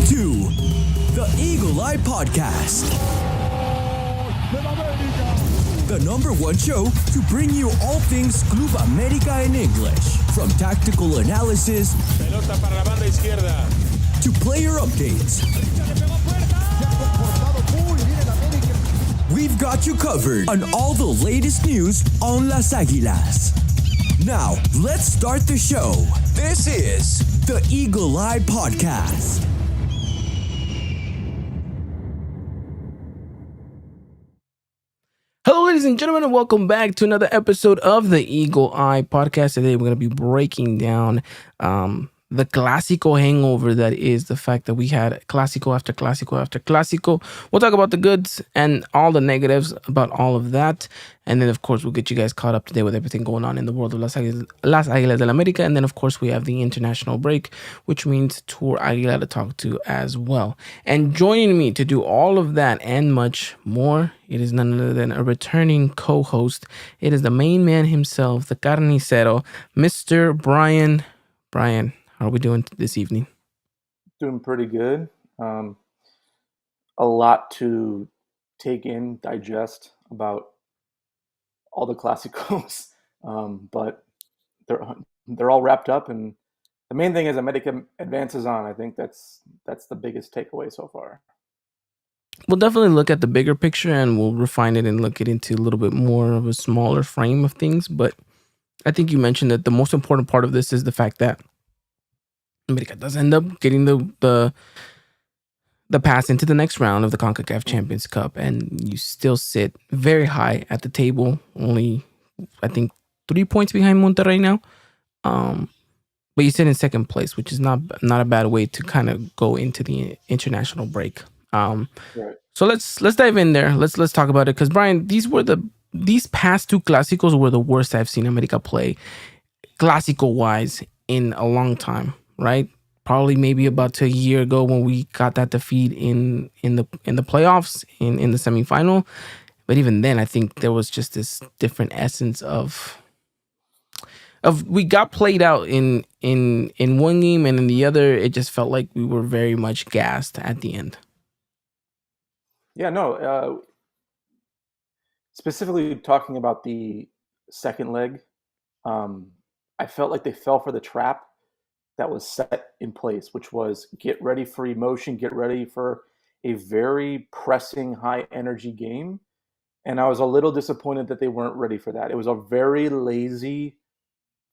to the Eagle Eye Podcast, the number one show to bring you all things Club America in English, from tactical analysis Pelota para la banda izquierda. to player updates. We've got you covered on all the latest news on Las Aguilas. Now, let's start the show. This is the Eagle Eye Podcast. Hello, ladies and gentlemen, and welcome back to another episode of the Eagle Eye Podcast. Today, we're going to be breaking down the Clasico hangover that is the fact that we had Clasico after Clasico after Clasico. We'll talk about the goods and all the negatives about all of that. And then, of course, we'll get you guys caught up today with everything going on in the world of Las Aguilas del América. And then, of course, we have the international break, which means Tour Aguila to talk to as well. And joining me to do all of that and much more, it is none other than a returning co-host. It is the main man himself, the carnicero, Mr. Brian. Brian, how are we doing this evening? Doing pretty good. A lot to take in, digest about all the Clásicos, but they're all wrapped up, and the main thing is America advances on. I think that's the biggest takeaway so far. We'll definitely look at the bigger picture and we'll refine it and look it into a little bit more of a smaller frame of things. But I think you mentioned that the most important part of this is the fact that America does end up getting the pass into the next round of the CONCACAF Champions Cup, and you still sit very high at the table, only I think 3 points behind Monterrey now. But you sit in second place, which is not a bad way to kind of go into the international break. Right. So let's dive in there. Let's talk about it, because Brian, these past two Clásicos were the worst I've seen America play, Clásico wise, in a long time. Right? Probably maybe about a year ago when we got that defeat in the playoffs in the semifinal. But even then, I think there was just this different essence of we got played out in one game, and in the other, it just felt like we were very much gassed at the end. Yeah, no. Specifically talking about the second leg, I felt like they fell for the trap that was set in place, which was get ready for emotion, get ready for a very pressing, high-energy game. And I was a little disappointed that they weren't ready for that. It was a very lazy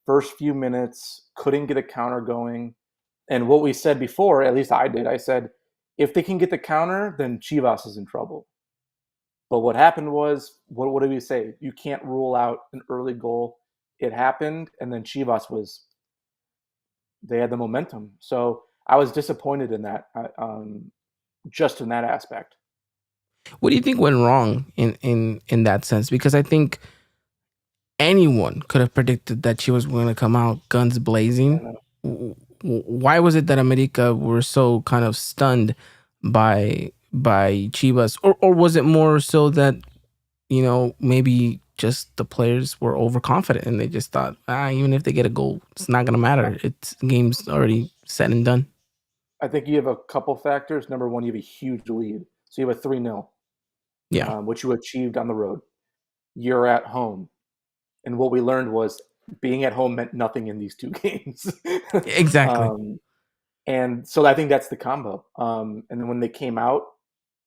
first few minutes, couldn't get a counter going. And what we said before, at least I did, I said, if they can get the counter, then Chivas is in trouble. But what happened was, what did we say? You can't rule out an early goal. It happened, and then Chivas they had the momentum. So I was disappointed in that, just in that aspect. What do you think went wrong in that sense? Because I think anyone could have predicted that she was going to come out guns blazing. Why was it that America were so kind of stunned by Chivas? Or was it more so that, maybe just the players were overconfident and they just thought, even if they get a goal, it's not going to matter. It's game's already set and done. I think you have a couple factors. Number one, you have a huge lead. So you have a 3-0, which you achieved on the road. You're at home. And what we learned was being at home meant nothing in these two games. Exactly. And so I think that's the combo. And then when they came out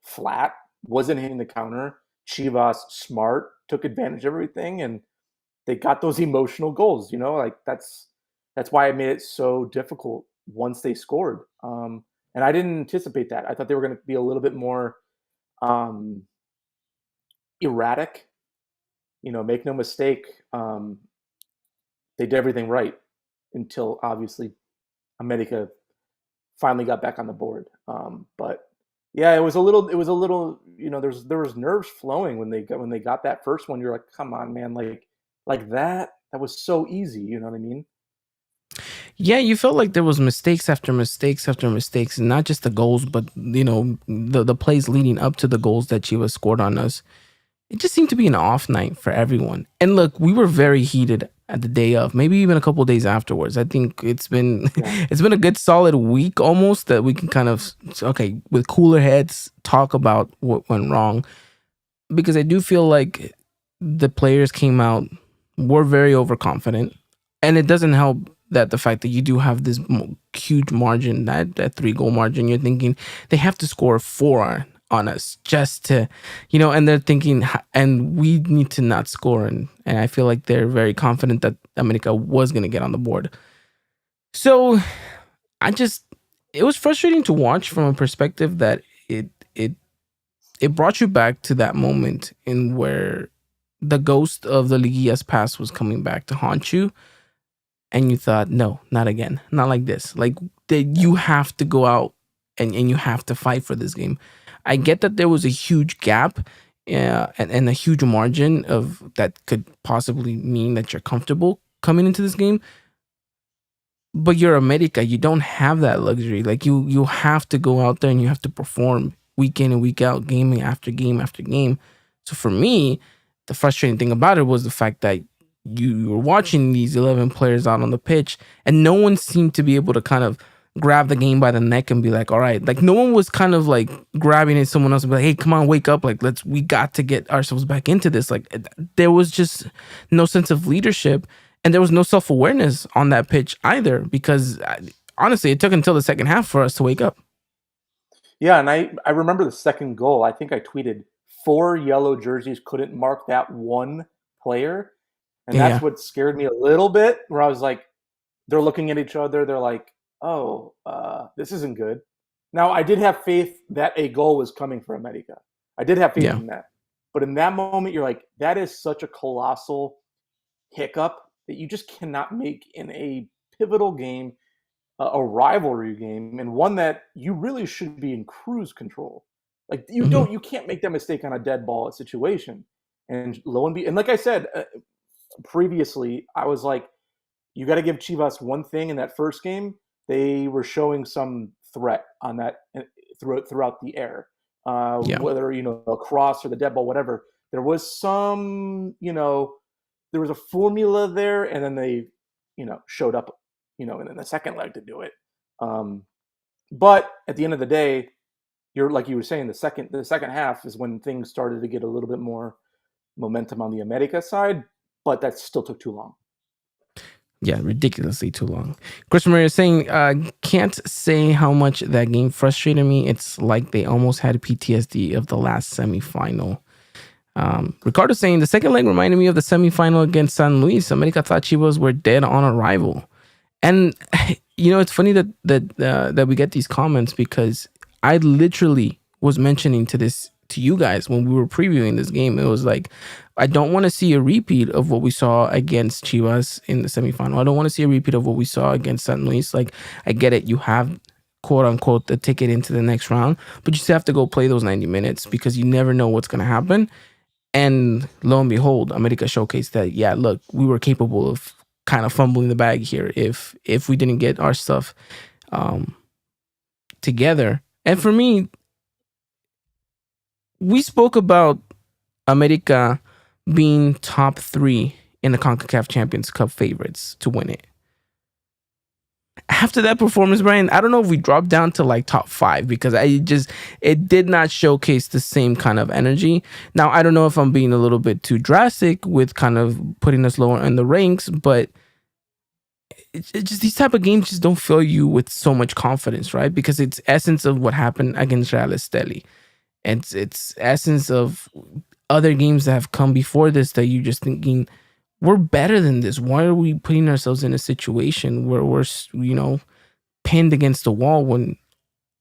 flat, wasn't hitting the counter, Chivas smart, took advantage of everything, and they got those emotional goals. That's why it made it so difficult once they scored. And I didn't anticipate that. I thought they were going to be a little bit more erratic. Make no mistake, they did everything right until obviously America finally got back on the board. But yeah, it was a little. There was nerves flowing when they got that first one. You're like, come on, man, like that was so easy. You know what I mean? Yeah, you felt like there was mistakes after mistakes after mistakes, and not just the goals, but the plays leading up to the goals that Chivas scored on us. It just seemed to be an off night for everyone. And look, we were very heated at the day of, maybe even a couple of days afterwards. I think it's been Yeah. it's been a good solid week almost that we can kind of okay with cooler heads talk about what went wrong, because I do feel like the players came out were very overconfident, and it doesn't help that the fact that you do have this huge margin, that 3 goal margin. You're thinking they have to score 4 on us just to, and they're thinking, and we need to not score, and I feel like they're very confident that America was going to get on the board. So I just, it was frustrating to watch from a perspective that it it brought you back to that moment in where the ghost of the Liguilla's past was coming back to haunt you, and you thought, no, not again, not like this. Like that, you have to go out and you have to fight for this game. I get that there was a huge gap, and a huge margin of that could possibly mean that you're comfortable coming into this game. But you're America, you don't have that luxury. Like you have to go out there and you have to perform week in and week out, game after game after game. So for me, the frustrating thing about it was the fact that you were watching these 11 players out on the pitch, and no one seemed to be able to kind of grab the game by the neck and be like, all right, like no one was kind of like grabbing at someone else and be like, hey, come on, wake up. Like, we got to get ourselves back into this. Like there was just no sense of leadership, and there was no self-awareness on that pitch either, because honestly, it took until the second half for us to wake up. Yeah, and I remember the second goal. I think I tweeted 4 yellow jerseys couldn't mark that one player. And Yeah. that's what scared me a little bit, where I was like, they're looking at each other. They're like, oh, this isn't good. Now, I did have faith that a goal was coming for America. I did have faith Yeah. in that. But in that moment, you're like, that is such a colossal hiccup that you just cannot make in a pivotal game, a rivalry game, and one that you really should be in cruise control. Like Mhm. you can't make that mistake on a dead ball situation. And lo and behold, and like I said previously, I was like, you got to give Chivas one thing in that first game. They were showing some threat on that throughout the air, Yeah. whether a cross or the dead ball, whatever. There was some, there was a formula there, and then they, showed up, in the second leg to do it. But at the end of the day, you're like you were saying, the second half is when things started to get a little bit more momentum on the America side, but that still took too long. Yeah, ridiculously too long. Chris Maria is saying, can't say how much that game frustrated me. It's like they almost had PTSD of the last semifinal. Ricardo saying, the second leg reminded me of the semifinal against San Luis. America thought Chivas were dead on arrival. And, it's funny that we get these comments, because I literally was mentioning to you guys when we were previewing this game. It was like, I don't want to see a repeat of what we saw against Chivas in the semifinal. I don't want to see a repeat of what we saw against San Luis. Like, I get it. You have, quote unquote, the ticket into the next round, but you still have to go play those 90 minutes, because you never know what's going to happen. And lo and behold, America showcased that, yeah, look, we were capable of kind of fumbling the bag here if we didn't get our stuff together. And for me, we spoke about America being top 3 in the CONCACAF Champions Cup favorites to win it. After that performance, Brian, I don't know if we dropped down to like top 5, because it did not showcase the same kind of energy. Now, I don't know if I'm being a little bit too drastic with kind of putting us lower in the ranks, but it just, these type of games just don't fill you with so much confidence, right? Because it's essence of what happened against Real Esteli. It's essence of other games that have come before this that you're just thinking, we're better than this. Why are we putting ourselves in a situation where we're, pinned against the wall, when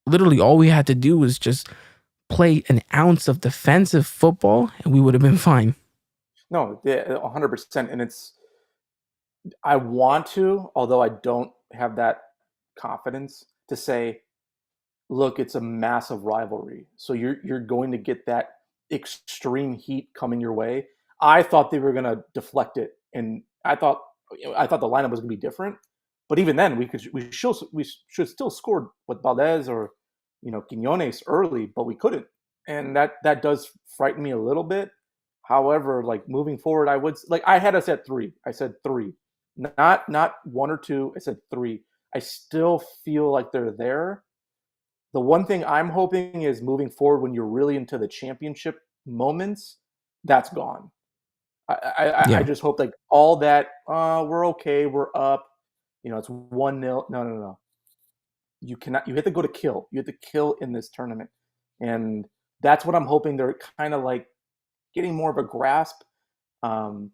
literally all we had to do was just play an ounce of defensive football and we would have been fine? No, 100%. And I want to, although I don't have that confidence to say, look, it's a massive rivalry. So you're going to get that extreme heat coming your way. I thought they were going to deflect it, and I thought the lineup was going to be different. But even then, we should still score with Valdez or Quiñones early, but we couldn't, and that does frighten me a little bit. However, like moving forward, I had us at 3. I said 3, not 1 or 2. I said 3. I still feel like they're there. The one thing I'm hoping is moving forward when you're really into the championship moments, that's gone. I Yeah. just hope like all that. We're okay. We're up. It's 1-0. No. You cannot. You have to go to kill. You have to kill in this tournament, and that's what I'm hoping. They're kind of like getting more of a grasp,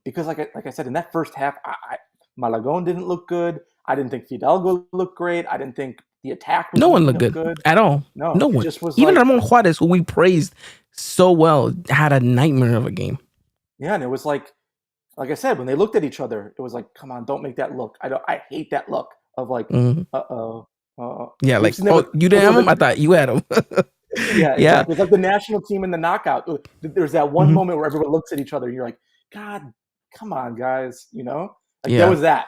because like I said, in that first half, Malagon didn't look good. I didn't think Fidalgo looked great. I didn't think the attack was No one linking looked up good good. at all. No, No it one. just was Even like, Ramon Juarez, who we praised so well, had a nightmare of a game. yeah, and it was like I said, when they looked at each other, it was like, come on, don't make that look. I hate that look of like, Mhm. uh-oh. Yeah, We've like, seen that oh, with you didn't have him? I the thought you had him. yeah, Yeah. exactly. It's like the national team in the knockout. There's that one Mhm. moment where everyone looks at each other and you're like, God, come on, guys, Like there Yeah, was that.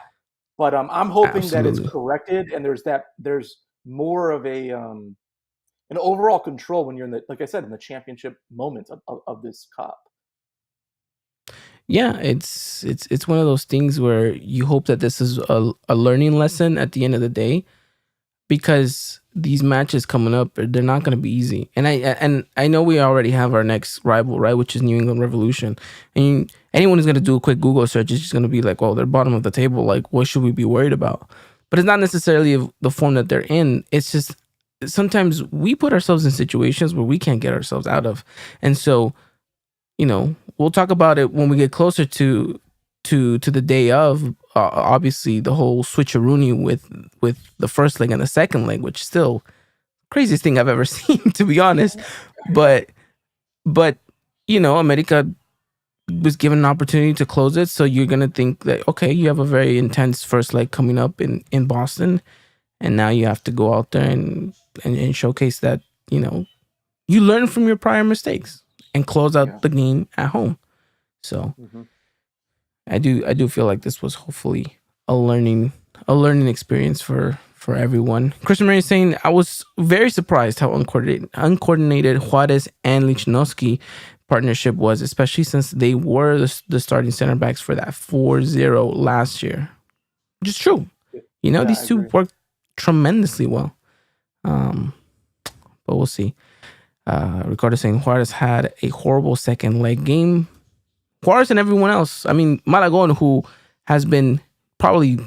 But I'm hoping that it's absolutely. corrected and there's more of an overall control when you're in like I said, in the championship moments of this cup. Yeah, it's one of those things where you hope that this is a learning lesson at the end of the day, because these matches coming up, they're not going to be easy. And I know we already have our next rival, right, which is New England Revolution. And anyone who's going to do a quick Google search is just going to be like, "Oh, they're bottom of the table. Like, what should we be worried about?" But it's not necessarily of the form that they're in. It's just sometimes we put ourselves in situations where we can't get ourselves out of, and so we'll talk about it when we get closer to the day of. Obviously, the whole switcheroonie with the first leg and the second leg, which is still craziest thing I've ever seen, to be honest. But America was given an opportunity to close it, so you're gonna think that, okay, you have a very intense first leg coming up in Boston, and now you have to go out there and showcase that you learn from your prior mistakes and close out Yeah. the game at home. So Mm-hmm. I do feel like this was hopefully a learning experience for everyone. Christian Murray is saying, I was very surprised how uncoordinated Juarez and Lichnowsky partnership was, especially since they were the starting center backs for that 4-0 last year. Which is true. Yeah, I These two agree. worked tremendously well. But we'll see. Ricardo saying Juarez had a horrible second leg game. Juarez and everyone else. I mean, Malagon, who has been probably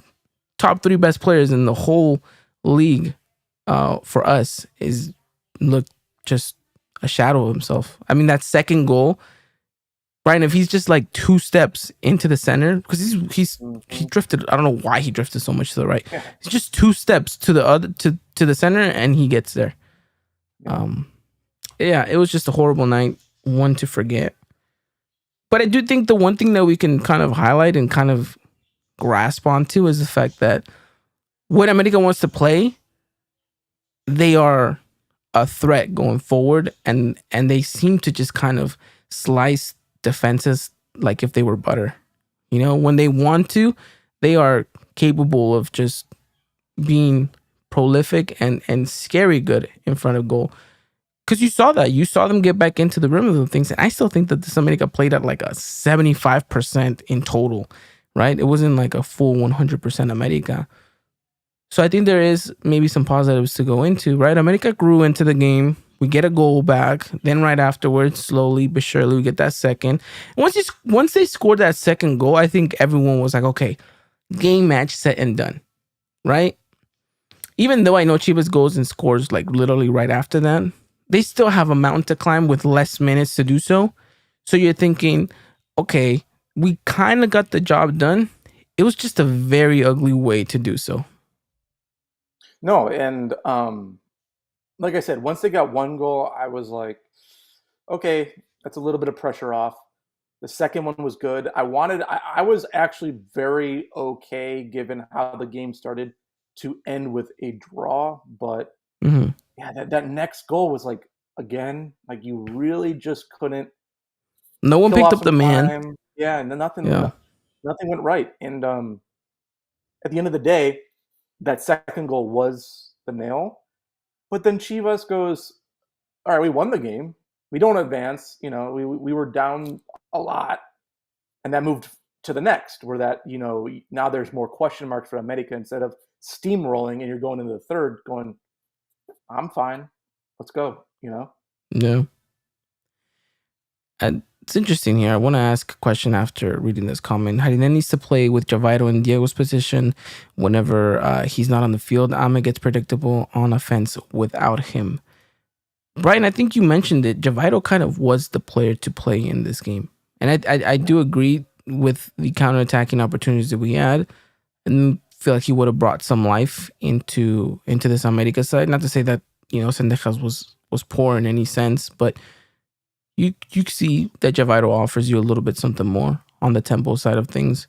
top 3 best players in the whole league for us, is looked just a shadow of himself. I mean, that second goal, Brian, if he's just like 2 steps into the center, because he drifted. I don't know why he drifted so much to the right. Yeah. He's just 2 steps to the other to the center, and he gets there. Yeah, it was just a horrible night, one to forget. But I do think the one thing that we can kind of highlight and kind of grasp onto is the fact that when America wants to play, they are a threat going forward, and they seem to just kind of slice defenses like if they were butter. When they want to, they are capable of just being prolific and scary good in front of goal. Because you saw them get back into the rim of the things, and I still think that this America played at like a 75% in total, right? It wasn't like a full 100% America. So I think there is maybe some positives to go into, right? America grew into the game. We get a goal back. Then right afterwards, slowly but surely, we get that second. And once they scored that second goal, I think everyone was like, okay, game, match, set, and done, right? Even though I know Chivas goes and scores like literally right after that, they still have a mountain to climb with less minutes to do so. So you're thinking, okay, we kind of got the job done. It was just a very ugly way to do so. No, and like I said, once they got one goal, I was like, okay, that's a little bit of pressure off. The second one was good. I was actually very okay given how the game started to end with a draw. But Mm-hmm. yeah, that next goal was like, again, like you really just couldn't No one kill picked off up the some man. time. Yeah, and then Yeah. nothing went right. And at the end of the day, that second goal was the nail. But then Chivas goes, all right, we won the game. we don't advance. We were down a lot, and that moved to the next, where that now there's more question marks for America instead of steamrolling, and you're going into the third, going, I'm fine, let's go. Yeah. And it's interesting here. I want to ask a question after reading this comment. Harinen needs to play with Javairo in Diego's position. Whenever he's not on the field, Ame gets predictable on offense without him. Brian, I think you mentioned it. Javairo kind of was the player to play in this game. And I do agree with the counterattacking opportunities that we had, and feel like he would have brought some life into this America side. Not to say that, Sendejas was poor in any sense, but you see that Javairo offers you a little bit something more on the tempo side of things.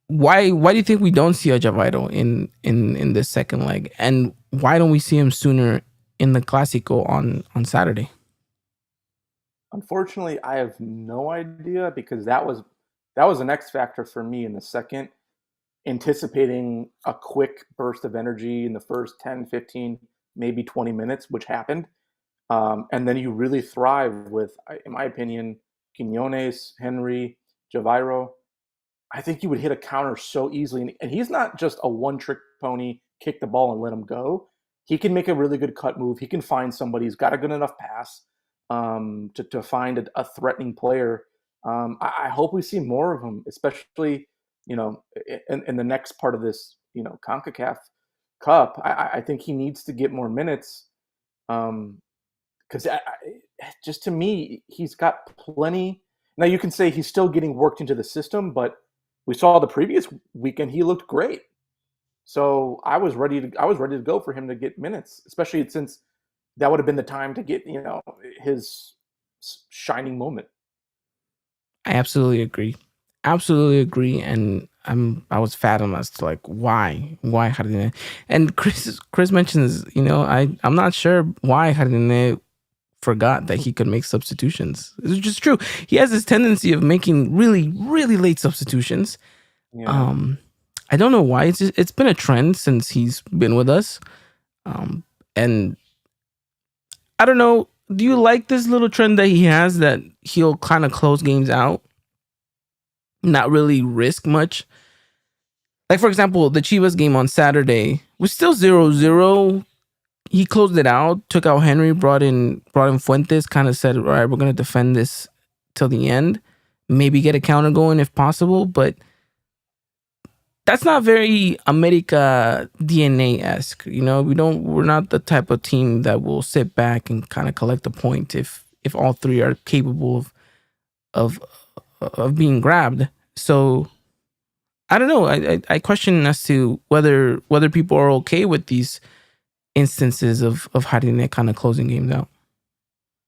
Why do you think we don't see a Javairo in this second leg? And why don't we see him sooner in the Clasico on Saturday? Unfortunately, I have no idea, because that was an X factor for me in the second, anticipating a quick burst of energy in the first 10, 15, maybe 20 minutes, which happened. And then you really thrive with, in my opinion, Quinones, Henry, Javairo. I think you would hit a counter so easily. And he's not just a one-trick pony, kick the ball and let him go. He can make a really good cut move. He can find somebody. He's got a good enough pass to find a threatening player. I hope we see more of him, especially, in the next part of this, CONCACAF Cup. I think he needs to get more minutes. Because just to me, he's got plenty. Now you can say he's still getting worked into the system, but we saw the previous weekend he looked great. So I was ready to go for him to get minutes, especially since that would have been the time to get his shining moment. I absolutely agree. And I was fathomed as to why Jardine. And Chris mentions, I'm not sure why Jardine forgot that he could make substitutions. It's just true. He has this tendency of making really, really late substitutions. Yeah. I don't know why. It's been a trend since he's been with us. And I don't know. Do you like this little trend that he has, that he'll kind of close games out, not really risk much? Like, for example, the Chivas game on Saturday was still 0-0. He closed it out, took out Henry, brought in Fuentes, kind of said, all right, we're going to defend this till the end. Maybe get a counter going if possible, but that's not very America DNA-esque. We're not the type of team that will sit back and kind of collect a point if all three are capable of being grabbed. So I don't know. I question as to whether people are okay with these instances of Jardine kind of closing games out.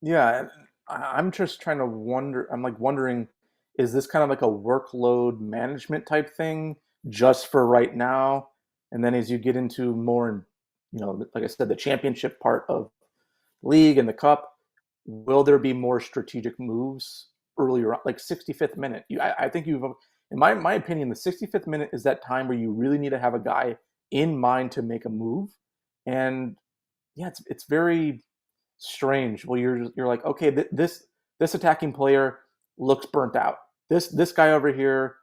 Yeah, I'm just trying to wonder. I'm wondering, is this kind of like a workload management type thing just for right now? And then as you get into more, like I said, the championship part of league and the cup, will there be more strategic moves earlier on, like 65th minute? I think in my opinion, the 65th minute is that time where you really need to have a guy in mind to make a move. And yeah, it's very strange. Well, you're like, okay, this attacking player looks burnt out. This guy over here,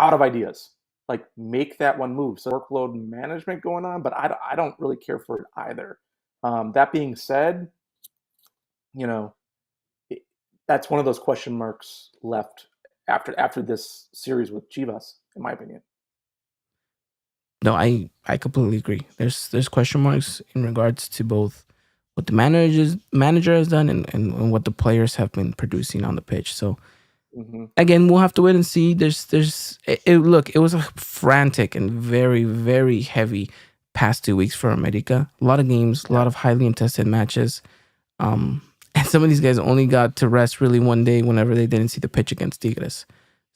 out of ideas. Like, make that one move. So workload management going on, but I don't really care for it either. That being said, that's one of those question marks left after this series with Chivas, in my opinion. No, I completely agree. There's question marks in regards to both what the manager has done and what the players have been producing on the pitch. So again, we'll have to wait and see. Look, it was a frantic and very, very heavy past 2 weeks for America. A lot of games, a lot of highly contested matches. And some of these guys only got to rest really one day whenever they didn't see the pitch against Tigres.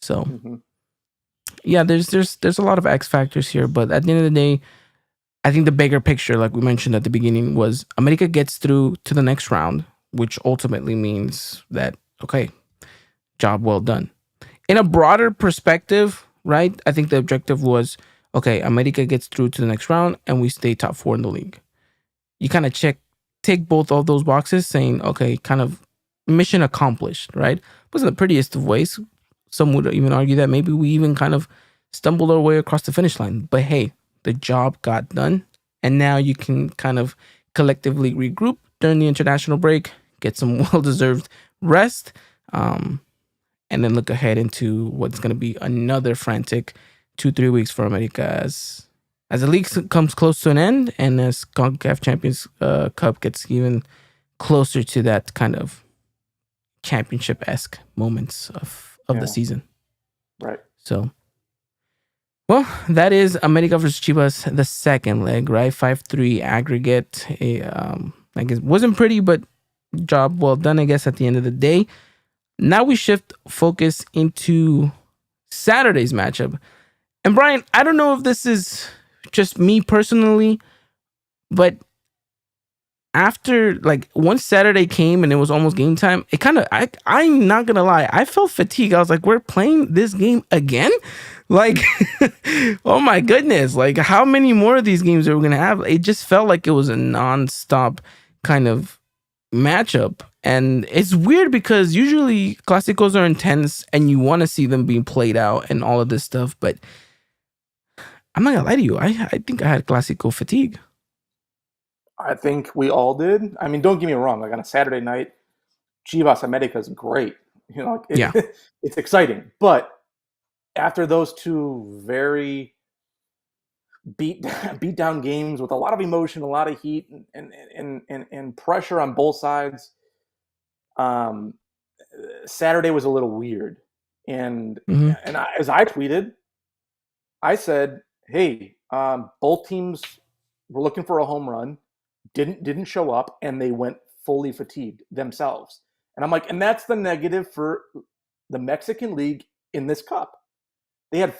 So yeah, there's a lot of X factors here, but at the end of the day, I think the bigger picture, like we mentioned at the beginning, was America gets through to the next round, which ultimately means that, okay, job well done. In a broader perspective, right? I think the objective was, okay, America gets through to the next round and we stay top 4 in the league. You kind of check take both of those boxes, saying, okay, kind of mission accomplished, right? Wasn't the prettiest of ways. Some would even argue that maybe we even kind of stumbled our way across the finish line. But hey, the job got done. And now you can kind of collectively regroup during the international break, get some well-deserved rest, and then look ahead into what's going to be another frantic 2-3 weeks for America as the league comes close to an end and as CONCACAF Champions Cup gets even closer to that kind of championship-esque moments of the season. Right. So, well, that is America versus Chivas, the second leg, right? 5-3 aggregate. I guess wasn't pretty, but job well done, I guess, at the end of the day. Now we shift focus into Saturday's matchup. And Brian, I don't know if this is just me personally, but after, like, once Saturday came and it was almost game time, it kind of, I'm not gonna lie, I felt fatigued. I was like, we're playing this game again? Like, oh my goodness, like, how many more of these games are we gonna have? It just felt like it was a non-stop kind of matchup. And it's weird because usually Clásicos are intense and you want to see them being played out and all of this stuff, but I'm not gonna lie to you, I think I had Clásico fatigue. I think we all did. I mean, don't get me wrong. Like on a Saturday night, Chivas America is great. You know, it's exciting. But after those two very beat down games with a lot of emotion, a lot of heat, and pressure on both sides, Saturday was a little weird. And as I tweeted, I said, "Hey, both teams were looking for a home run." Didn't show up, and they went fully fatigued themselves. And I'm like, and that's the negative for the Mexican League in this cup. They had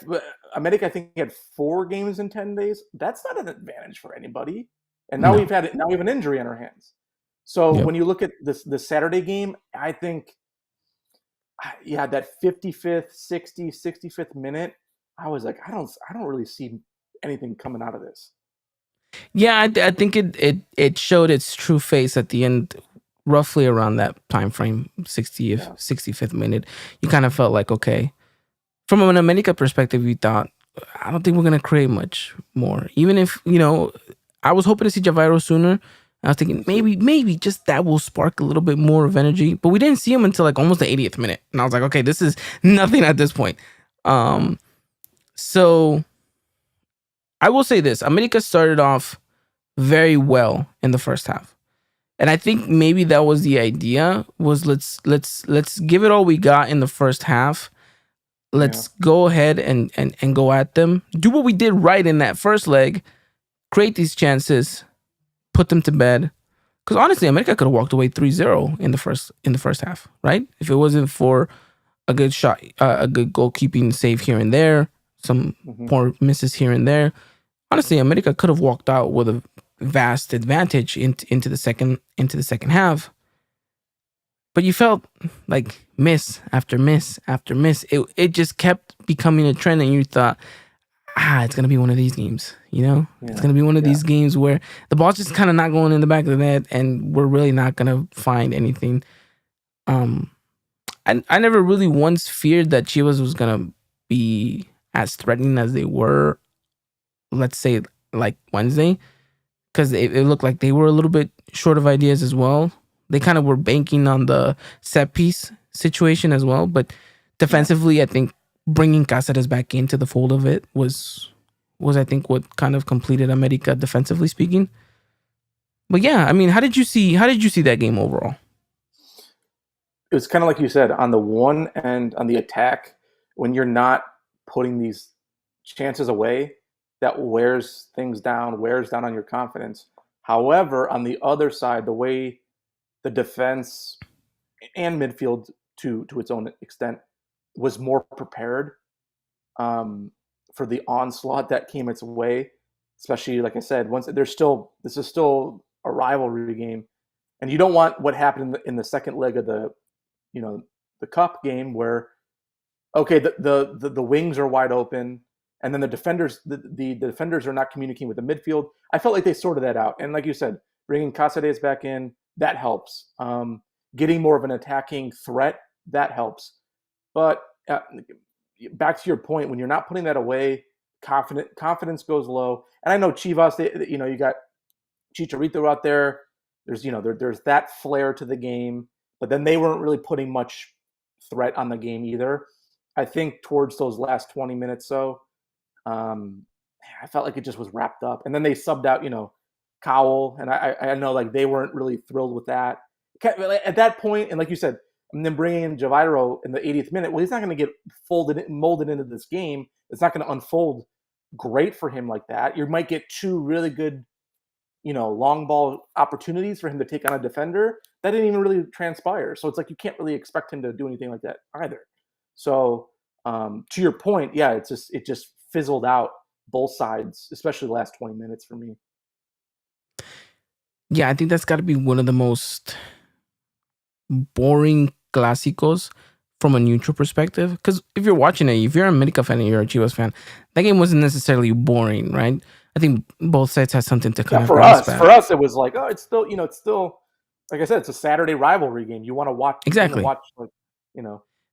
America, I think, had 4 games in 10 days. That's not an advantage for anybody. And now we have an injury on our hands. So when you look at the Saturday game, I think, that 55th, 65th minute, I was like, I don't really see anything coming out of this. Yeah, I think it showed its true face at the end, roughly around that time frame, 65th minute. You kind of felt like, okay, from an America perspective, you thought, I don't think we're gonna create much more. Even if, I was hoping to see Javairo sooner. I was thinking maybe just that will spark a little bit more of energy, but we didn't see him until like almost the 80th minute, and I was like, okay, this is nothing at this point. So I will say this: America started off very well in the first half, and I think maybe that was the idea. Was let's give it all we got in the first half. Let's go ahead and go at them. Do what we did right in that first leg. Create these chances, put them to bed. Because honestly, America could have walked away 3-0 in the first half, right? If it wasn't for a good shot, a good goalkeeping save here and there, some poor misses here and there. Honestly, America could have walked out with a vast advantage into the second half. But you felt like miss after miss after miss. It just kept becoming a trend, and you thought, it's gonna be one of these games, It's gonna be one of these games where the ball's just kind of not going in the back of the net, and we're really not gonna find anything. I never really once feared that Chivas was gonna be as threatening as they were, let's say, like Wednesday, because it looked like they were a little bit short of ideas as well. They kind of were banking on the set piece situation as well, but defensively, I think bringing Cáceres back into the fold of it was I think what kind of completed America defensively speaking. But yeah, I mean, how did you see that game overall? It was kind of like you said, on the one end, on the attack, when you're not putting these chances away, that wears down on your confidence. However, on the other side, the way the defense and midfield to its own extent was more prepared for the onslaught that came its way, especially, like I said, this is still a rivalry game, and you don't want what happened in the second leg of the cup game where, okay, the wings are wide open, and then the defenders are not communicating with the midfield. I felt like they sorted that out, and like you said, bringing Cáceres back in, that helps. Getting more of an attacking threat, that helps. But back to your point, when you're not putting that away, confidence goes low. And I know Chivas, you got Chicharito out there. There's that flair to the game, but then they weren't really putting much threat on the game either. I think towards those last 20 minutes, I felt like it just was wrapped up. And then they subbed out, Cowell, and I know like they weren't really thrilled with that. At that point, and like you said, and then bringing in Javier in the 80th minute, well, he's not going to get molded into this game. It's not going to unfold great for him like that. You might get two really good, long ball opportunities for him to take on a defender. That didn't even really transpire. So it's like you can't really expect him to do anything like that either. So to your point, yeah, it just fizzled out both sides, especially the last 20 minutes for me. Yeah, I think that's got to be one of the most boring Clásicos from a neutral perspective. Because if you're watching it, if you're a America fan and you're a Chivas fan, that game wasn't necessarily boring, right? I think both sides had something to kind of grasp at. For us, it was like, oh, it's still, like I said, it's a Saturday rivalry game. You want to watch exactly.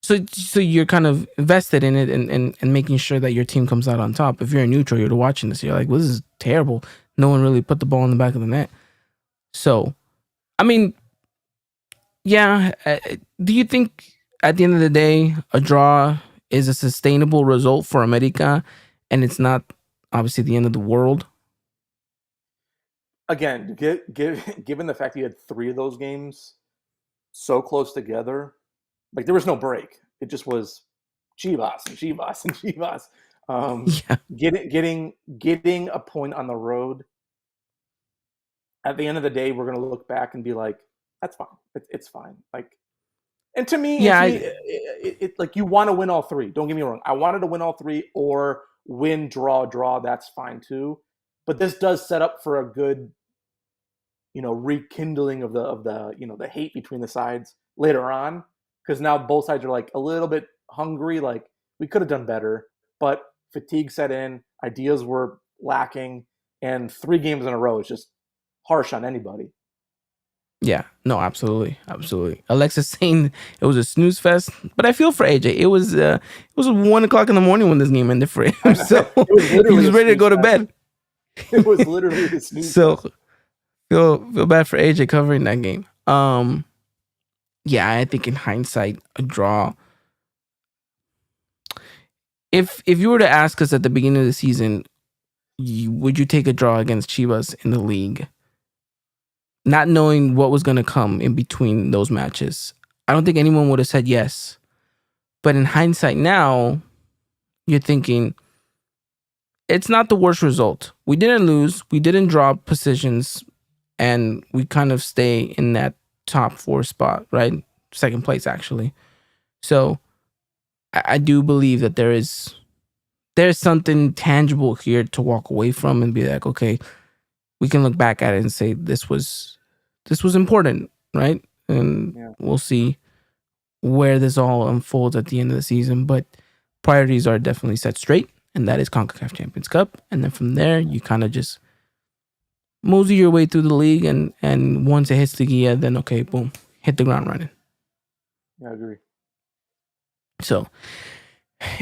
So you're kind of invested in it and making sure that your team comes out on top. If you're a neutral, you're watching this, you're like, well, this is terrible. No one really put the ball in the back of the net. So, I mean, yeah. Do you think at the end of the day, a draw is a sustainable result for America, and it's not obviously the end of the world? Again, given the fact you had 3 of those games so close together, like there was no break. It just was Chivas and Chivas and Chivas. Getting a point on the road. At the end of the day, we're going to look back and be like, that's fine. It's fine. Like, and to me, like you want to win all 3. Don't get me wrong. I wanted to win all 3 or win, draw. That's fine too. But this does set up for a good, rekindling of the hate between the sides later on. Because now both sides are like a little bit hungry. Like we could have done better, but fatigue set in. Ideas were lacking, and 3 games in a row is just harsh on anybody. Yeah, no, absolutely. Alexis saying it was a snooze fest, but I feel for AJ. It was 1:00 in the morning when this game ended for him, so he was ready to go to bed. It was literally a snooze so fest. Feel bad for AJ covering that game. Yeah, I think in hindsight, a draw. If you were to ask us at the beginning of the season, would you take a draw against Chivas in the league? Not knowing what was going to come in between those matches, I don't think anyone would have said yes. But in hindsight now, you're thinking, it's not the worst result. We didn't lose. We didn't drop positions. And we kind of stay in that top 4 spot, right? Second place, actually. So I do believe that there's something tangible here to walk away from and be like, okay, we can look back at it and say this was important, right? And we'll see where this all unfolds at the end of the season. But priorities are definitely set straight, and that is CONCACAF Champions Cup. And then from there, you kind of just mosey your way through the league, and once it hits the Aguila, then okay, boom, hit the ground running. Yeah, I agree. So,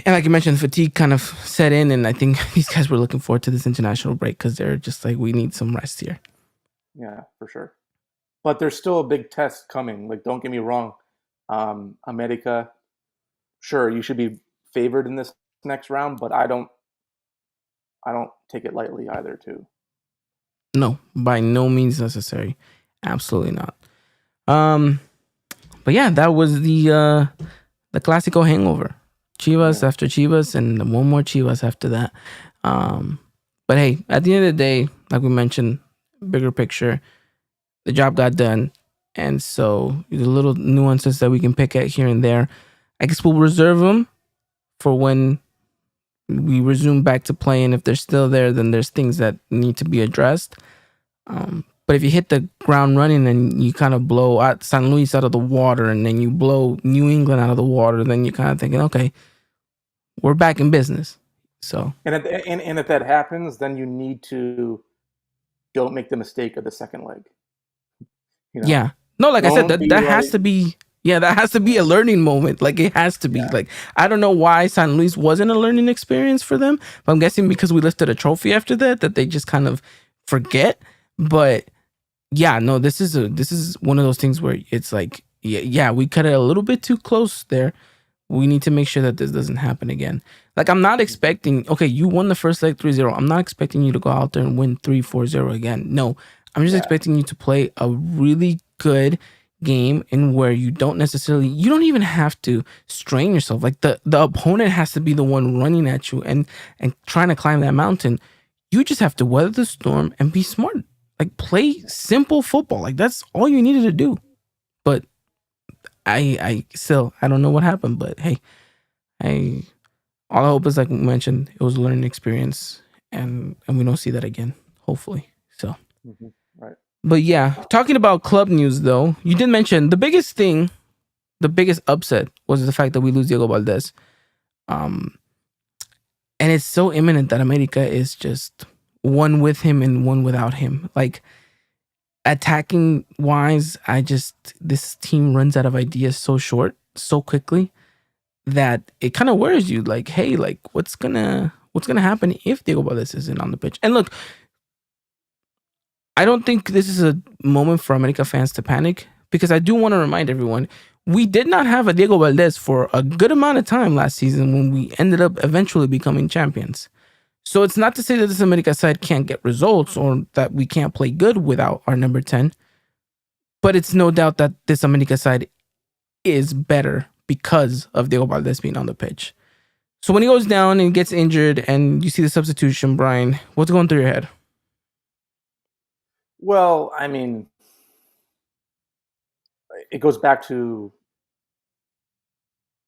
and like you mentioned, fatigue kind of set in, and I think these guys were looking forward to this international break because they're just like, we need some rest here. Yeah, for sure. But there's still a big test coming. Like, don't get me wrong. America, sure, you should be favored in this next round, but I don't take it lightly either, too. No, by no means necessary. Absolutely not. But yeah, that was the Clasico hangover. Chivas after Chivas, and one more Chivas after that. But hey, at the end of the day, like we mentioned, bigger picture, the job got done. And so the little nuances that we can pick at here and there, I guess we'll reserve them for when we resume back to playing. If they're still there, then there's things that need to be addressed. But if you hit the ground running and you kind of blow out San Luis out of the water, and then you blow New England out of the water, then you're kind of thinking, okay, we're back in business. So and if that happens, then you need to don't make the mistake of the second leg. Yeah. No, like I said, Don't be that has to be. Yeah, that has to be a learning moment. Like it has to be. Like I don't know why San Luis wasn't a learning experience for them, but I'm guessing because we lifted a trophy after that they just kind of forget. But yeah, no, this is one of those things where it's like, yeah, we cut it a little bit too close there. We need to make sure that this doesn't happen again. Like I'm not expecting, okay, you won the first leg 3-0. I'm not expecting you to go out there and win 3-4-0 again. No, I'm just expecting you to play a really good game in where you don't even have to strain yourself. Like the opponent has to be the one running at you and trying to climb that mountain. You just have to weather the storm and be smart. Like play simple football. Like that's all you needed to do. But I still I don't know what happened, but hey, all I hope is, like we mentioned, it was a learning experience and we don't see that again, hopefully. So right. But yeah, talking about club news though, you did mention the biggest upset was the fact that we lose Diego Valdez. And it's so imminent that America is just one with him and one without him. Like attacking wise, this team runs out of ideas so quickly that it kind of worries you. Like, hey, like what's gonna happen if Diego Valdez isn't on the pitch? And look, I don't think this is a moment for America fans to panic, because I do want to remind everyone, we did not have a Diego Valdez for a good amount of time last season when we ended up eventually becoming champions. So it's not to say that this America side can't get results or that we can't play good without our number 10, but it's no doubt that this America side is better because of Diego Valdez being on the pitch. So when he goes down and gets injured and you see the substitution, Brian, what's going through your head? Well, I mean, it goes back to,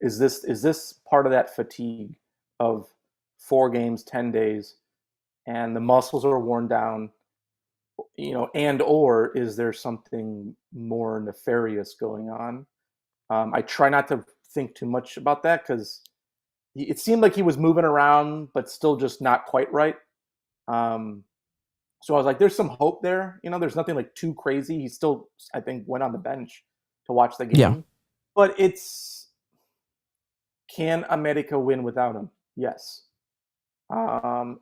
is this part of that fatigue of 4 games, 10 days, and the muscles are worn down, and or is there something more nefarious going on? I try not to think too much about that because it seemed like he was moving around, but still just not quite right. So I was like, there's some hope there. There's nothing like too crazy. He still, I think, went on the bench to watch the game. Yeah. But can America win without him? Yes.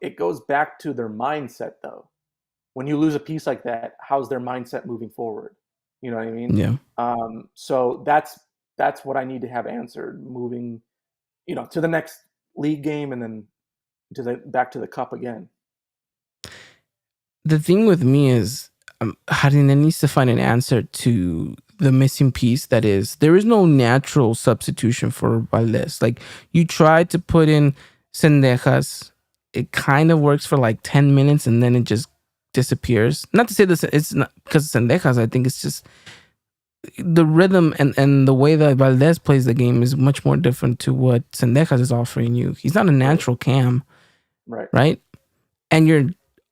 It goes back to their mindset, though. When you lose a piece like that, how's their mindset moving forward? You know what I mean? Yeah. So that's what I need to have answered moving, to the next league game and then back to the cup again. The thing with me is, Jardine needs to find an answer to the missing piece. That is, there is no natural substitution for Valdez. Like you tried to put in Cendejas, it kind of works for like 10 minutes and then it just disappears. Not to say this, it's not because Cendejas. I think it's just the rhythm and the way that Valdez plays the game is much more different to what Cendejas is offering you. He's not a natural cam, right? And your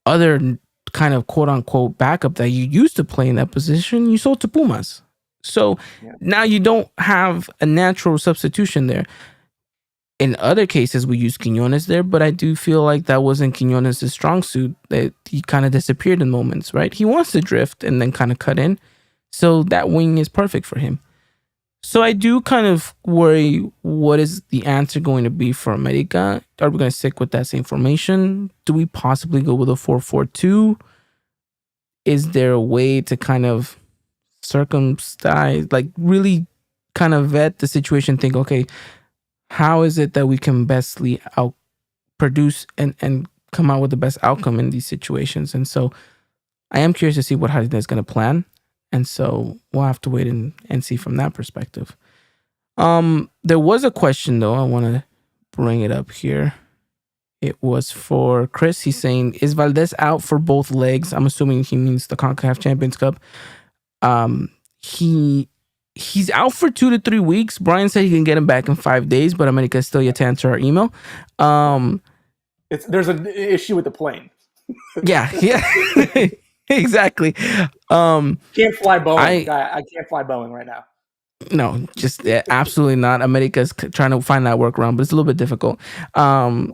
other kind of quote unquote backup that you used to play in that position, you sold to Pumas. So now you don't have a natural substitution there. In other cases, we use Quiñones there, but I do feel like that wasn't Quiñones' strong suit, that he kind of disappeared in moments, right? He wants to drift and then kind of cut in. So that wing is perfect for him. So I do kind of worry, what is the answer going to be for America? Are we going to stick with that same formation? Do we possibly go with a 4-4-2? Is there a way to kind of circumcise, like really kind of vet the situation, think, okay, how is it that we can bestly out produce and come out with the best outcome in these situations? And so I am curious to see what Jardine is going to plan. And so we'll have to wait and see from that perspective. There was a question, though. I want to bring it up here. It was for Chris. He's saying, is Valdez out for both legs? I'm assuming he means the CONCACAF Champions Cup. He's out for 2 to 3 weeks. Brian said he can get him back in 5 days, but America is still yet to answer our email. There's an issue with the plane. Yeah. Exactly. Can't fly Boeing. I can't fly Boeing right now. No, just absolutely not. America's trying to find that workaround, but it's a little bit difficult. I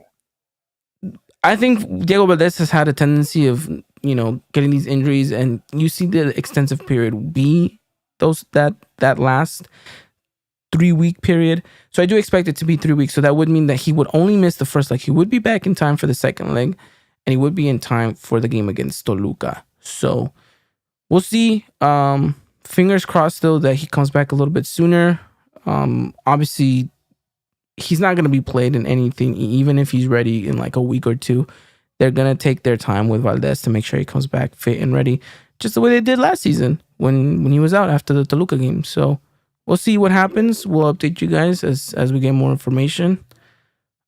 think Diego Valdez has had a tendency of, getting these injuries, and you see the extensive period be that last 3-week period. So I do expect it to be 3 weeks. So that would mean that he would only miss the first leg. He would be back in time for the second leg, and he would be in time for the game against Toluca. So we'll see. Fingers crossed though that he comes back a little bit sooner. Obviously, he's not going to be played in anything, even if he's ready in like a week or two. They're going to take their time with Valdez to make sure he comes back fit and ready, just the way they did last season when he was out after the Toluca game. So we'll see what happens. We'll update you guys as we get more information.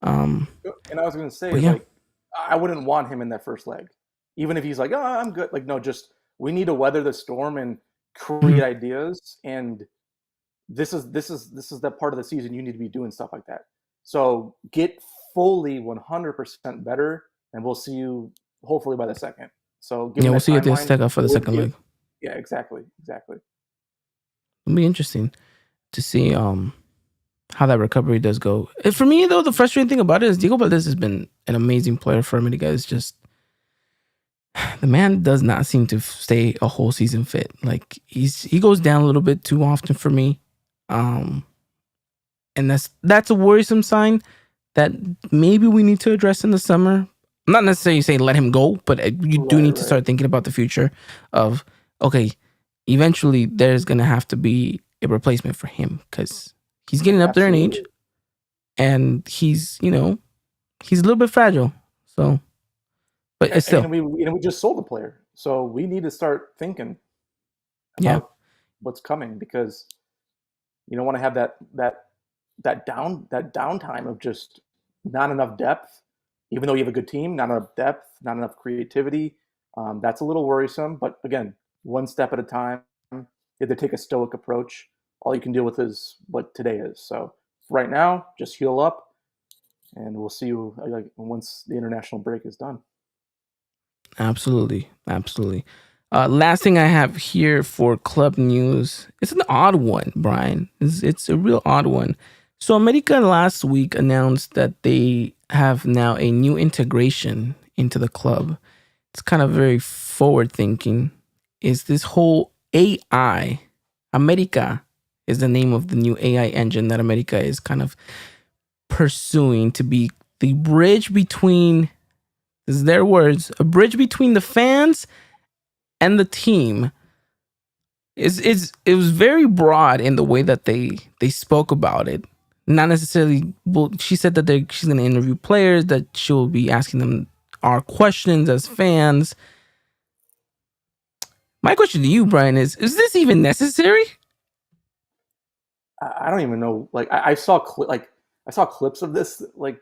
And I was going to say, yeah. like, I wouldn't want him in that first leg, even if he's like, "Oh, I'm good." Like, no, just we need to weather the storm and create ideas. And this is that part of the season you need to be doing stuff like that. So get fully 100% better, and we'll see you hopefully by the second. So we'll see you at the Azteca for the second leg. Yeah, exactly. It'll be interesting to see how that recovery does go. And for me, though, the frustrating thing about it is Diego Valdez has been an amazing player for America. It's just the man does not seem to stay a whole season fit. Like he goes down a little bit too often for me, and that's a worrisome sign that maybe we need to address in the summer. I'm not necessarily saying let him go, but you do need to start thinking about the future of, okay, eventually there's going to have to be a replacement for him because he's getting up there in age and he's a little bit fragile. So, but it's still. And we just sold the player. So we need to start thinking about what's coming, because you don't want to have that downtime of just not enough depth. Even though you have a good team, not enough depth, not enough creativity. That's a little worrisome. But again, one step at a time. You have to take a stoic approach. All you can deal with is what today is. So right now, just heal up, and we'll see you once the international break is done. Absolutely. Last thing I have here for club news. It's an odd one, Brian. It's a real odd one. So America last week announced that they have now a new integration into the club. It's kind of very forward thinking. Is this whole AI? America is the name of the new AI engine that America is kind of pursuing to be the bridge between, this is their words, a bridge between the fans and the team. It was very broad in the way that they spoke about it. Not necessarily, well, she said that she's going to interview players, that she'll be asking them our questions as fans. My question to you, Brian, is this even necessary? I don't even know. Like I saw clips of this like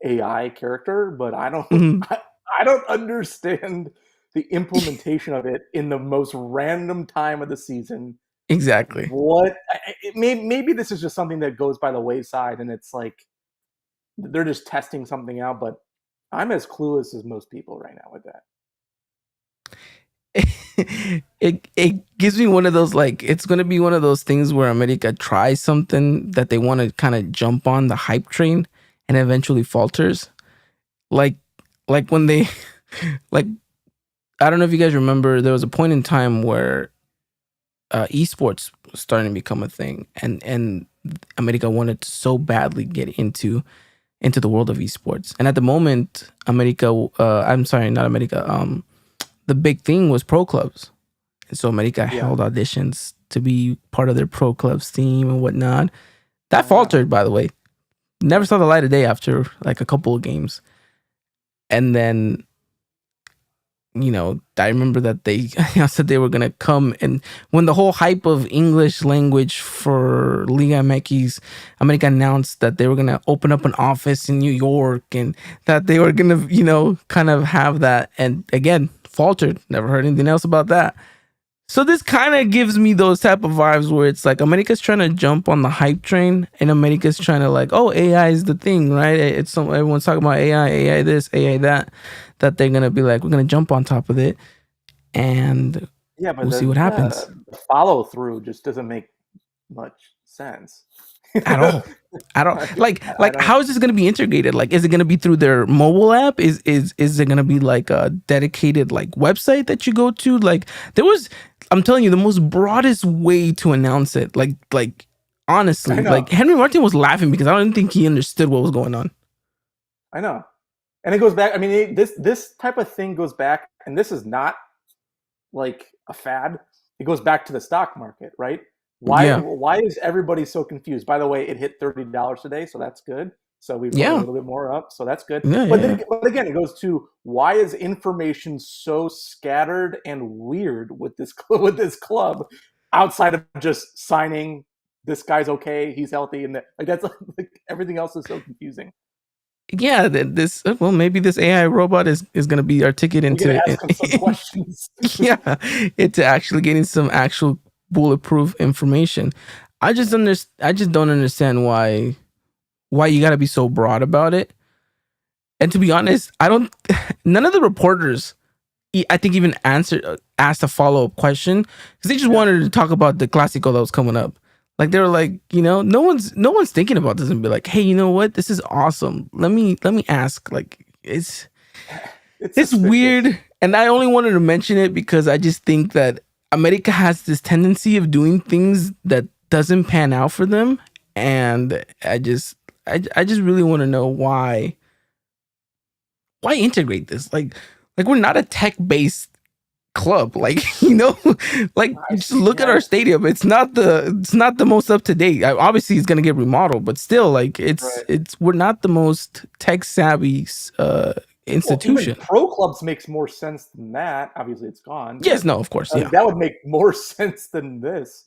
AI character, but I don't I don't understand the implementation of it in the most random time of the season. Exactly. Maybe this is just something that goes by the wayside, and it's like they're just testing something out. But I'm as clueless as most people right now with that. It gives me one of those, like, it's going to be one of those things where America tries something that they want to kind of jump on the hype train and eventually falters. Like when they, like, I don't know if you guys remember, there was a point in time where esports was starting to become a thing, and America wanted to so badly get into the world of esports. And at the moment, the big thing was pro clubs. And so America held auditions to be part of their pro clubs team and whatnot. That faltered, by the way. Never saw the light of day after like a couple of games. And then, I remember that they said they were going to come. And when the whole hype of English language for Liga MX, America announced that they were going to open up an office in New York and that they were going to, kind of have that. And again, faltered. Never heard anything else about that. So this kind of gives me those type of vibes where it's like America's trying to jump on the hype train, and America's trying to like, oh, AI is the thing, right? Everyone's talking about AI this, AI that they're gonna be like, we're gonna jump on top of it, and we'll see what happens. The follow through just doesn't make much sense at all. I don't I don't. how is this going to be integrated? Like, is it going to be through their mobile app? Is it going to be like a dedicated like website that you go to? Like, I'm telling you, the most broadest way to announce it. Like I honestly, like know. Henry Martin was laughing because I don't think he understood what was going on. I know. And it goes back. I mean, this type of thing goes back, and this is not like a fad. It goes back to the stock market, right? Yeah, Why is everybody so confused? By the way, it hit $30 today, so that's good. So we've gone a yeah, little bit more up, so that's good. yeah, But yeah. but again, it goes to why is information so scattered and weird with this with this club, outside of just signing this guy's okay, he's healthy, and like that's like everything else is so confusing. Yeah, this well, maybe this AI robot is going to be articulate We're gonna into ask him some questions. yeah, into actually getting some actual bulletproof information. I just don't understand why you got to be so broad about it. And to be honest, I don't. None of the reporters, I think, even asked a follow up question because they just wanted to talk about the Clasico that was coming up. Like they were like, no one's thinking about this and be like, hey, you know what? This is awesome. Let me ask. Like it's weird, and I only wanted to mention it because I just think that America has this tendency of doing things that doesn't pan out for them, and I just really want to know why integrate this? Like we're not a tech based club. Like like just look at our stadium. It's not the most up to date. Obviously, it's gonna get remodeled, but still, like Right. it's we're not the most tech savvy institution. Even pro clubs makes more sense than that. Obviously, it's gone, Yes, but no, of course, yeah. that would make more sense than this.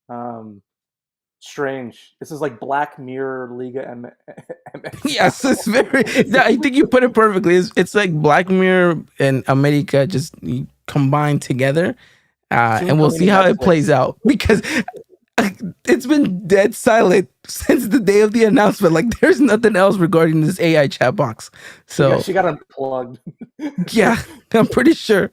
Um, Strange. This is like Black Mirror Liga MX. Yes, it's very. I think you put it perfectly. It's like Black Mirror and America just combined together, Soon and we'll coming to see how it plays Netflix. out because it's been dead silent since the day of the announcement. Like, there's nothing else regarding this AI chat box. So She got unplugged. yeah, I'm pretty sure.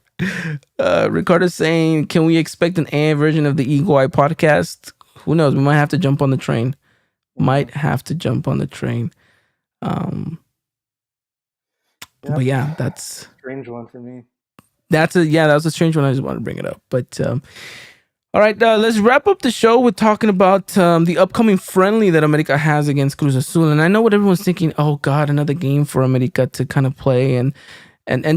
Ricardo's saying, "Can we expect an AI version of the Eagle Eye podcast?" Who knows? We might have to jump on the train. Might have to jump on the train. Um, Yep. but yeah, that's Strange one for me. that was a strange one. I just wanted to bring it up. But all right, let's wrap up the show with talking about the upcoming friendly that America has against Cruz Azul. And I know what everyone's thinking. Oh God, another game for America to kind of play. And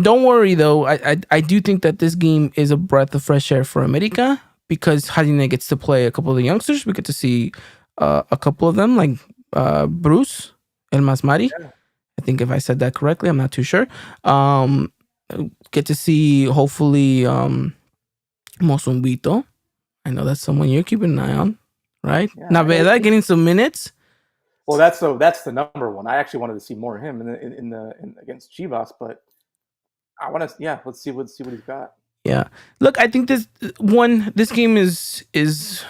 don't worry though. I do think that this game is a breath of fresh air for America because Hadine gets to play a couple of the youngsters. We get to see a couple of them, like Bruce El Masmari. Yeah. I think if I said that correctly, I'm not too sure. Um, Get to see hopefully Mosumbito. I know that's someone you're keeping an eye on, right? Yeah, Naveda getting some minutes. well, that's the number one. I actually wanted to see more of him in against Chivas, but I want to. Yeah, let's see what he's got. Yeah. Look, I think this game is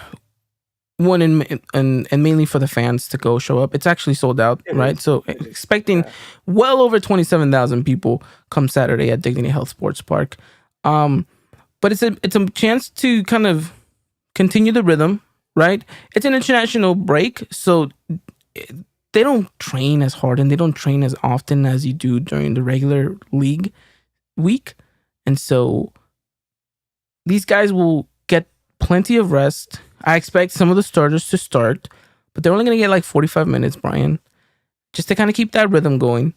one and mainly for the fans to go show up. It's actually sold out, It right? is. So It is. expecting Yeah. well over 27,000 people come Saturday at Dignity Health Sports Park. But it's a chance to kind of continue the rhythm, right? It's an international break, so they don't train as hard and they don't train as often as you do during the regular league week. And so these guys will get plenty of rest. I expect some of the starters to start, but they're only going to get like 45 minutes, Brian, just to kind of keep that rhythm going.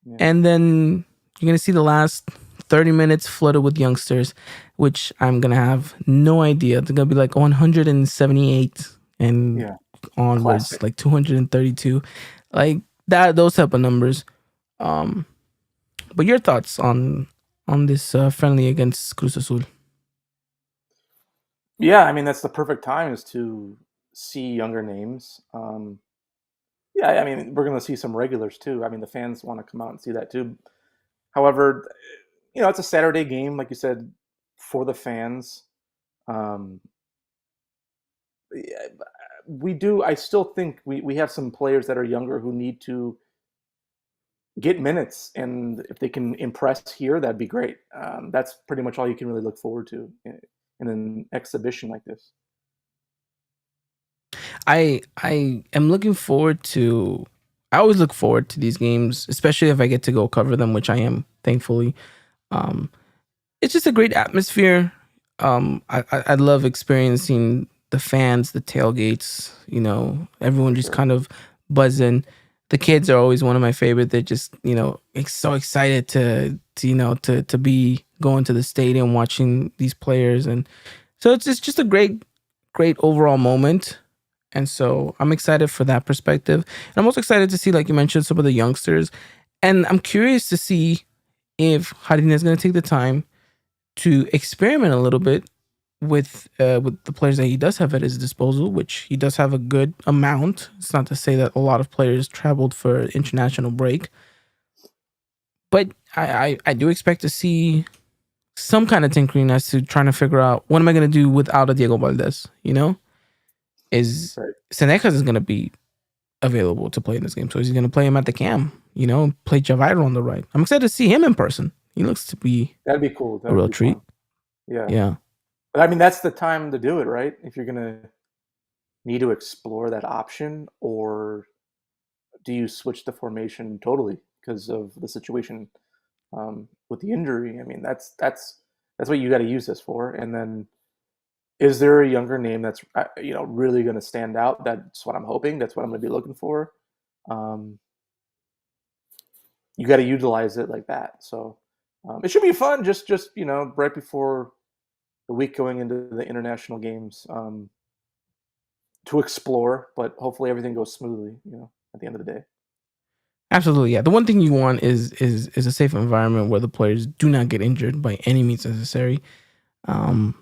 Yeah. And then you're going to see the last 30 minutes flooded with youngsters, which I'm going to have no idea. They're going to be like 178 and onwards, Classic. like 232, like that, those type of numbers. But your thoughts on this friendly against Cruz Azul? Yeah, I mean that's the perfect time is to see younger names. Yeah, I mean we're going to see some regulars too. I mean the fans want to come out and see that too. However, it's a Saturday game, like you said, for the fans. Um, yeah, we do. I still think we have some players that are younger who need to get minutes, and if they can impress here, that'd be great. That's pretty much all you can really look forward to in an exhibition like this. I am looking forward to. I always look forward to these games, especially if I get to go cover them, which I am, thankfully. Um, it's just a great atmosphere. I love experiencing the fans, the tailgates. Everyone just kind of buzzing. The kids are always one of my favorite. They're just so excited to be going to the stadium, watching these players, and so it's just a great overall moment. And so I'm excited for that perspective. And I'm also excited to see, like you mentioned, some of the youngsters. And I'm curious to see if Harina is going to take the time to experiment a little bit with the players that he does have at his disposal, which he does have a good amount. It's not to say that a lot of players traveled for international break, but I do expect to see some kind of tinkering as to trying to figure out what am I going to do without a Diego Valdez. Is Right. Senecas is going to be available to play in this game, so he's going to play him at the cam. Play Javairo on the right. I'm excited to see him in person. He looks to be That'd be cool. a real treat. Fun. Yeah. Yeah. But I mean, that's the time to do it, right? If you're gonna need to explore that option, or do you switch the formation totally because of the situation with the injury? I mean, that's what you got to use this for. And then, is there a younger name that's really going to stand out? That's what I'm hoping. That's what I'm going to be looking for. You got to utilize it like that. So it should be fun. Just right before the week going into the international games to explore, but hopefully everything goes smoothly. At the end of the day. Absolutely, yeah. The one thing you want is a safe environment where the players do not get injured by any means necessary. And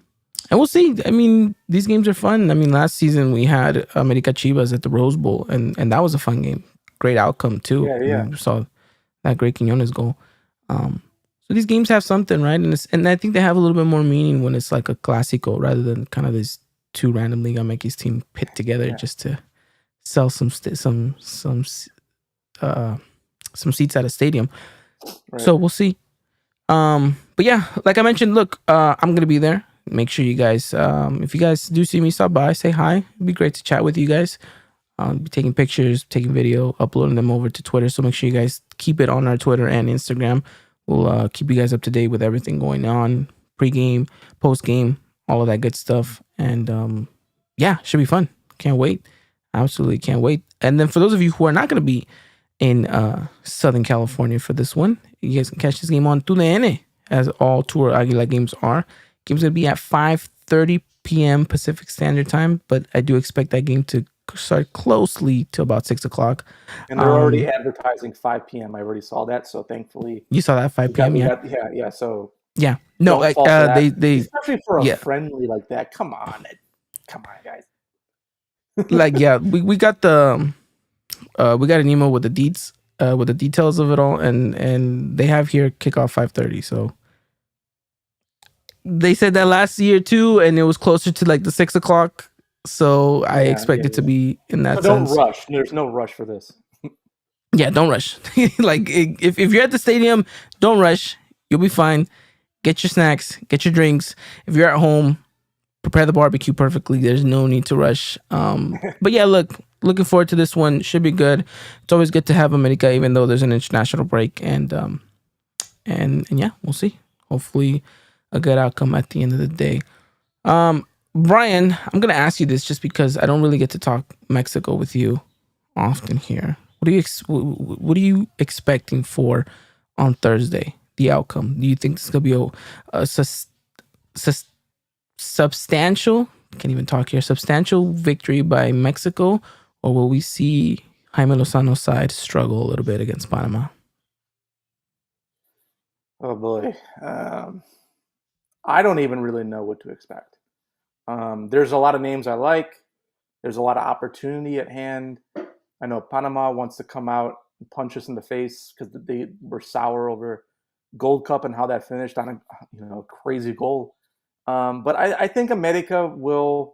we'll see. I mean, these games are fun. I mean, last season we had America Chivas at the Rose Bowl, and that was a fun game. Great outcome too. Yeah. We saw that great Quinones goal. So these games have something, right? And I think they have a little bit more meaning when it's like a Clasico rather than kind of these two random Liga MX team pit together just to sell some seats at a stadium. Right. So we'll see. But yeah, like I mentioned, look, I'm gonna be there. Make sure you guys, if you guys do see me, stop by, say hi. It'd be great to chat with you guys. Be taking pictures, taking video, uploading them over to Twitter. So make sure you guys keep it on our Twitter and Instagram. We'll keep you guys up to date with everything going on, pre-game, post-game, all of that good stuff. And yeah, should be fun. Can't wait. Absolutely can't wait. And then for those of you who are not going to be in Southern California for this one, you guys can catch this game on TUDN, as all Tour Aguila games are. Game's going to be at 5:30 p.m. Pacific Standard Time, but I do expect that game to start closely to about 6 o'clock. And they're already advertising 5 p.m. I already saw that, so thankfully you saw that 5 p.m. Yeah. So yeah, no, they especially for a friendly like that. Come on, guys. Like we got the we got an email with the deeds with the details of it all, and they have here kickoff 5:30. So they said that last year too, and it was closer to like the 6 o'clock. So I expect it to be in that sense. Don't rush. There's no rush for this. Yeah, don't rush. Like if you're at the stadium, don't rush. You'll be fine. Get your snacks, get your drinks. If you're at home, prepare the barbecue perfectly. There's no need to rush. But yeah, looking forward to this one. Should be good. It's always good to have America, even though there's an international break. And yeah, we'll see. Hopefully a good outcome at the end of the day. Brian, I'm going to ask you this just because I don't really get to talk Mexico with you often here. What are you expecting for on Thursday, the outcome? Do you think this is going to be a substantial, can't even talk here, substantial victory by Mexico, or will we see Jaime Lozano's side struggle a little bit against Panama? Oh boy. I don't even really know what to expect. There's a lot of names I like. There's a lot of opportunity at hand. I know Panama wants to come out and punch us in the face because they were sour over Gold Cup and how that finished on a crazy goal. But I think Mexico will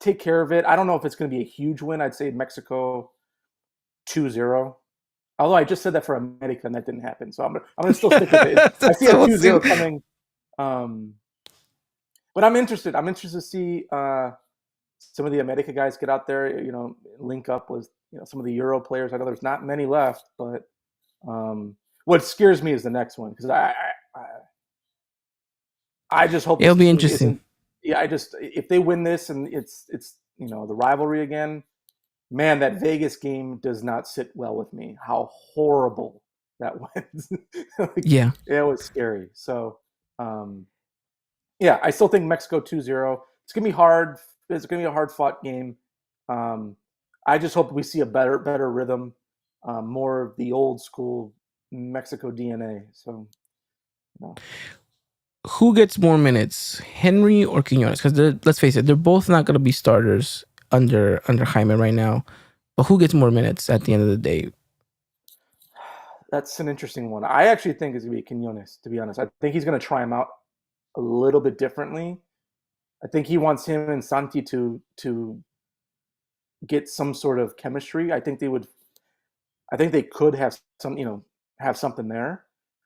take care of it. I don't know if it's going to be a huge win. I'd say Mexico 2-0. Although I just said that for America and that didn't happen. So I'm going to still stick with it. I see a 2-0 coming. But I'm interested. I'm interested to see some of the America guys get out there. Link up with some of the Euro players. I know there's not many left, but what scares me is the next one because I just hope It'll this be team interesting. isn't. Yeah, if they win this and it's the rivalry again, man, that Vegas game does not sit well with me. How horrible that went. Yeah. It was scary. So, I still think Mexico 2-0. It's gonna be hard. It's gonna be a hard fought game. I just hope we see a better rhythm, more of the old school Mexico DNA. So, Who gets more minutes, Henry or Quinones? Because let's face it, they're both not going to be starters under Jaime right now. But who gets more minutes at the end of the day? That's an interesting one. I actually think it's going to be Quinones, to be honest. I think he's going to try him out a little bit differently. I think he wants him and Santi to get some sort of chemistry. I think they could have something there.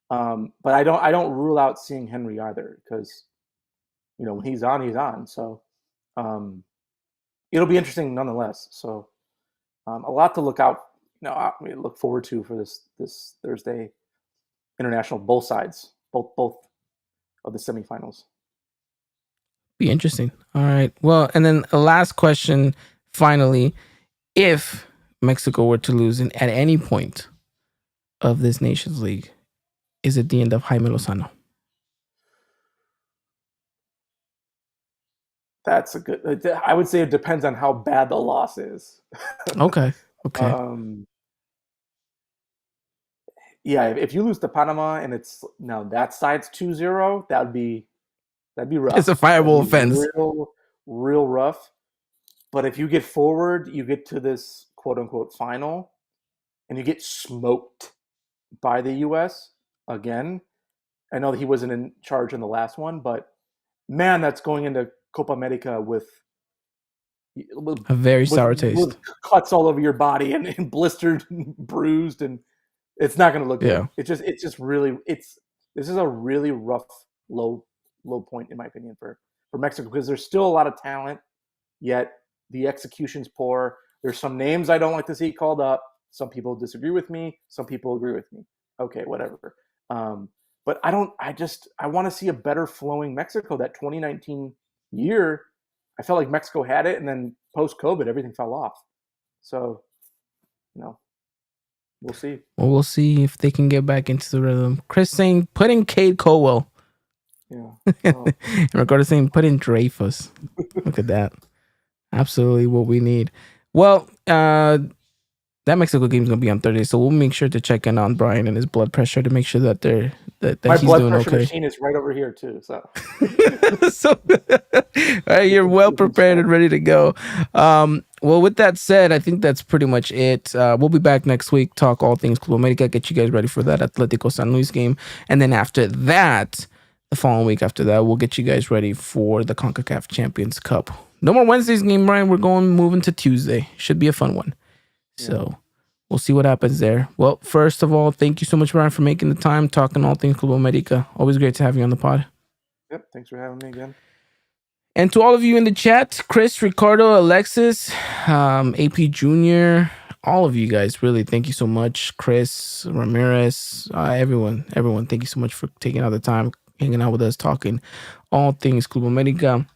But I don't rule out seeing Henry either because when he's on. So it'll be interesting nonetheless. So a lot to look look forward to for this Thursday international, both sides, both of the semifinals. Be interesting. All right. Well, and then a last question, finally, if Mexico were to lose at any point of this Nations League, is it the end of Jaime Lozano? That's I would say it depends on how bad the loss is. Okay. If you lose to Panama and it's now that side's 2-0, that'd be rough. It's a fireable offense. Real rough. But if you get forward, you get to this quote unquote final and you get smoked by the US again. I know that he wasn't in charge in the last one, but man, that's going into Copa America with a very sour taste. With cuts all over your body and blistered and bruised, and it's not going to look good. This is a really rough low point in my opinion for Mexico because there's still a lot of talent, yet the execution's poor. There's some names I don't like to see called up. Some people disagree with me. Some people agree with me. Okay, whatever. But I want to see a better flowing Mexico. That 2019 year, I felt like Mexico had it, and then post-COVID, everything fell off. So, we'll see. Well, we'll see if they can get back into the rhythm. Chris saying, put in Cade Colwell. Yeah. And Ricardo saying, put in Dreyfus. Look at that. Absolutely what we need. Well, that Mexico game is going to be on Thursday, so we'll make sure to check in on Brian and his blood pressure to make sure that my he's blood doing pressure okay. machine is right over here too. So, you're well prepared and ready to go. Well, with that said, I think that's pretty much it. We'll be back next week, talk all things Club America, get you guys ready for that Atletico San Luis game, and then after that, the following week after that, we'll get you guys ready for the CONCACAF Champions Cup. No more Wednesday's game, Brian. We're moving to Tuesday. Should be a fun one. So we'll see what happens there. Well, first of all, thank you so much, Brian, for making the time, talking all things Club America. Always great to have you on the pod. Yep, thanks for having me again. And to all of you in the chat, Chris, Ricardo, Alexis, AP Jr., all of you guys, really, thank you so much. Chris, Ramirez, everyone, thank you so much for taking out the time, hanging out with us, talking all things Club America.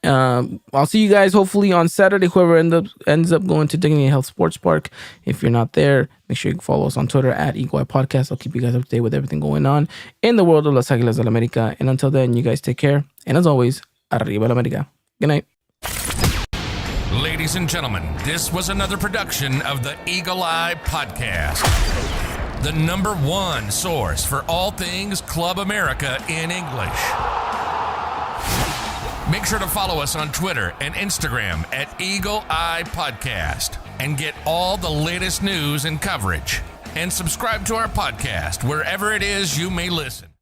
I'll see you guys hopefully on Saturday. Whoever ends up going to Dignity Health Sports Park. If you're not there, make sure you follow us on Twitter at Eagle Eye Podcast. I'll keep you guys up to date with everything going on in the world of Las Águilas del América. And until then, you guys take care. And as always, arriba la América. Good night. Ladies and gentlemen, this was another production of the Eagle Eye Podcast, the #1 source for all things Club America in English. Make sure to follow us on Twitter and Instagram at Eagle Eye Podcast and get all the latest news and coverage. And subscribe to our podcast wherever it is you may listen.